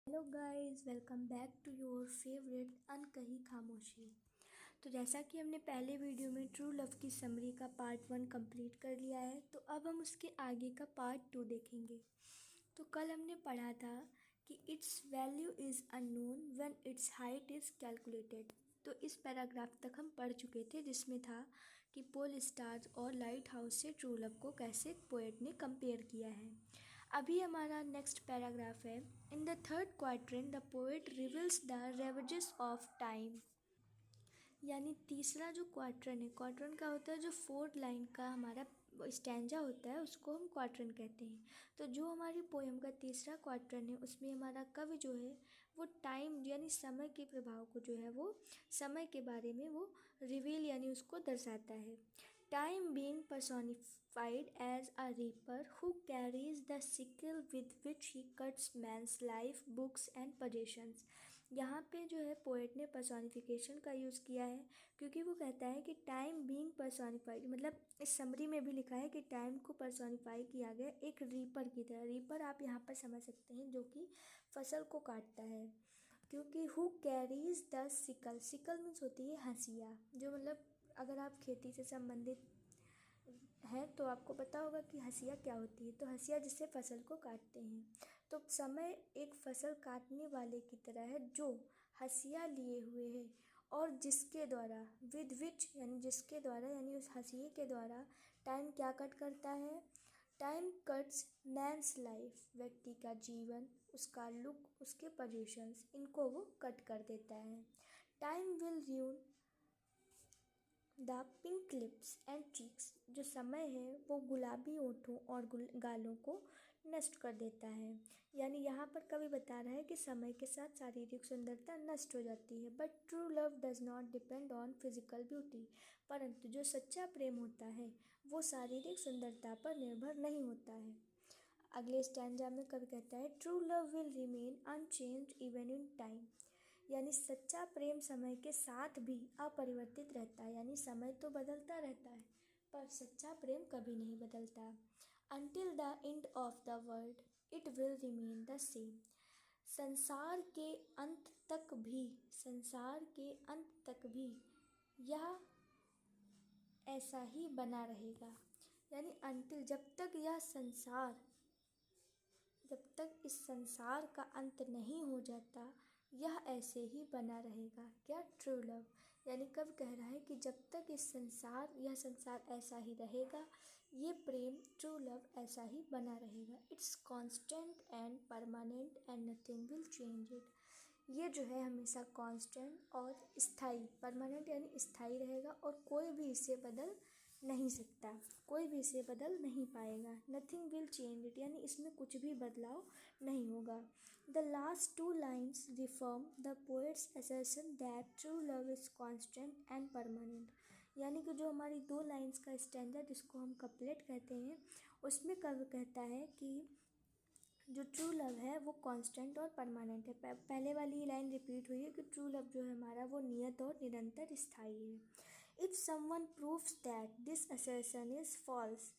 Hello guys, welcome back to your favourite Ankahi Khamoshi. तो जैसा कि हमने पहले वीडियो में ट्रू लव की समरी का पार्ट 1 कंप्लीट कर लिया है, तो अब हम उसके आगे का पार्ट 2 देखेंगे। तो कल हमने पढ़ा था कि it's value is unknown when it's height is calculated. तो इस पैराग्राफ तक हम पढ़ चुके थे, जिसमें था कि पोल स्टार्स और लाइट हाउस से ट्रू लव को कैसे पोएट ने कंपेयर किया है। अभी हमारा नेक्स्ट पैराग्राफ है। In the third quadrant the poet reveals the ravages of time. यानी तीसरा जो क्वाड्रेंट है, क्वाड्रेंट का होता है जो फोर्थ लाइन का हमारा स्टैंजा होता है, उसको हम क्वाड्रेंट कहते हैं। तो जो हमारी पोएम का तीसरा क्वाड्रेंट है, उसमें हमारा कवि जो है वो टाइम यानी समय के प्रभाव को जो है वो समय के बारे में वो रिवील यानी उसको दर्शाता है। Time being personified as a reaper who carries the sickle with which he cuts man's life, books and possessions। यहाँ पे जो है पोएट ने पर्सोनिफिकेशन का यूज़ किया है, क्योंकि वो कहता है कि टाइम बीइंग पर्सोनिफाइड, मतलब इस समरी में भी लिखा है कि टाइम को पर्सोनिफाई किया गया एक रीपर की तरह। रीपर आप यहाँ पर समझ सकते हैं, जो कि फसल को काटता है। क्योंकि who carries the sickle, sickle means होती है हंसिया, जो मतलब अगर आप खेती से संबंधित हैं तो आपको पता होगा कि हंसिया क्या होती है। तो हंसिया जिससे फसल को काटते हैं। तो समय एक फसल काटने वाले की तरह है जो हंसिया लिए हुए है, और जिसके द्वारा विद विच यानी जिसके द्वारा यानी उस हंसिए के द्वारा टाइम क्या कट करता है। टाइम कट्स मैंस लाइफ, व्यक्ति का जीवन, उसका लुक, उसके पोजीशंस, इनको वो कट कर देता है। Time will ruin the pink lips and cheeks, जो समय है वो गुलाबी ओठों और गालों को नष्ट कर देता है। यानी यहाँ पर कवि बता रहा है कि समय के साथ शारीरिक सुंदरता नष्ट हो जाती है, but true love does not depend on physical beauty. परंतु जो सच्चा प्रेम होता है वो शारीरिक सुंदरता पर निर्भर नहीं होता है। अगले स्टैंजा में कवि कहता है true love will remain unchanged even in time. यानी सच्चा प्रेम समय के साथ भी अपरिवर्तित रहता है। यानी समय तो बदलता रहता है पर सच्चा प्रेम कभी नहीं बदलता। Until the end of the world it will remain the same. संसार के अंत तक भी, संसार के अंत तक भी यह ऐसा ही बना रहेगा। यानी अनटिल, जब तक इस संसार का अंत नहीं हो जाता, यह ऐसे ही बना रहेगा। क्या? True love. यानी कब कह रहा है कि जब तक यह संसार ऐसा ही रहेगा, ये प्रेम ट्रू लव ऐसा ही बना रहेगा। It's constant and permanent and nothing will change it. ये जो है हमेशा कांस्टेंट और स्थायी, परमानेंट यानी स्थायी रहेगा, और कोई भी इसे बदल नहीं सकता, कोई भी इसे बदल नहीं पाएगा। नथिंग विल चेंज इट, यानी इसमें कुछ भी बदलाव नहीं होगा। The last two lines reform the poets assertion that true love is constant and permanent. यानी कि जो हमारी 2 लाइन्स का स्टैंडा, जिसको हम कपलेट कहते हैं, उसमें कवि कहता है कि जो ट्रू लव है वो कांस्टेंट और परमानेंट है। पहले वाली लाइन रिपीट हुई है कि ट्रू लव जो है हमारा वो नियत और निरंतर स्थायी है। If someone proves that this assertion is false,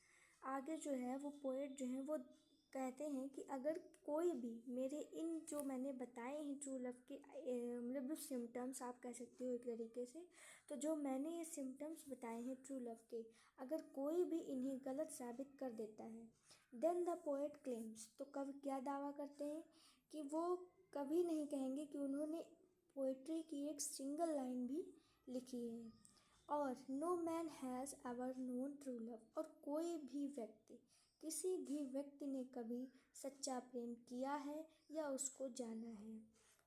आगे जो है वो पोएट जो है वो कहते हैं कि अगर कोई भी मेरे इन जो मैंने बताए हैं ट्रू लव के मतलब जो सिम्टम्स आप कह सकते हो एक तरीके से, तो जो मैंने ये सिम्टम्स बताए हैं ट्रू लव के, अगर कोई भी इन्हें गलत साबित कर देता है, देन द पोएट क्लेम्स, तो कब क्या दावा करते हैं कि वो कभी नहीं कहेंगे कि उन्होंने पोइट्री की एक सिंगल लाइन भी लिखी है। और no man has ever known true love, और कोई भी व्यक्ति, किसी भी व्यक्ति ने कभी सच्चा प्रेम किया है या उसको जाना है।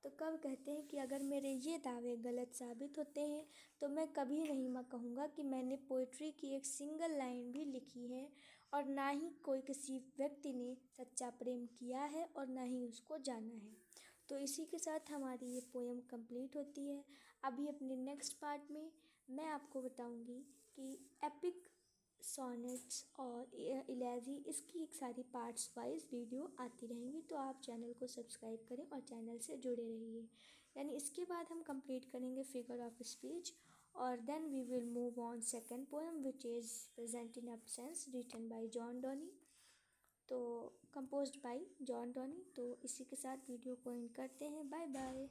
तो कब कहते हैं कि अगर मेरे ये दावे गलत साबित होते हैं तो मैं कभी नहीं मैं कहूँगा कि मैंने पोइट्री की एक सिंगल लाइन भी लिखी है, और ना ही कोई किसी व्यक्ति ने सच्चा प्रेम किया है और ना ही उसको जाना है। तो इसी के साथ हमारी ये पोएम कंप्लीट होती है। अभी अपने नेक्स्ट पार्ट में मैं आपको बताऊंगी कि एपिक सोनेट्स और इलेजी, इसकी एक सारी पार्ट्स वाइज वीडियो आती रहेंगी। तो आप चैनल को सब्सक्राइब करें और चैनल से जुड़े रहिए। यानी इसके बाद हम कंप्लीट करेंगे फिगर ऑफ स्पीच, और then we will move on second poem which is present in absence, written by John Donne. तो कंपोज्ड बाय जॉन डॉनी। तो इसी के साथ वीडियो को एंड करते हैं। Bye bye.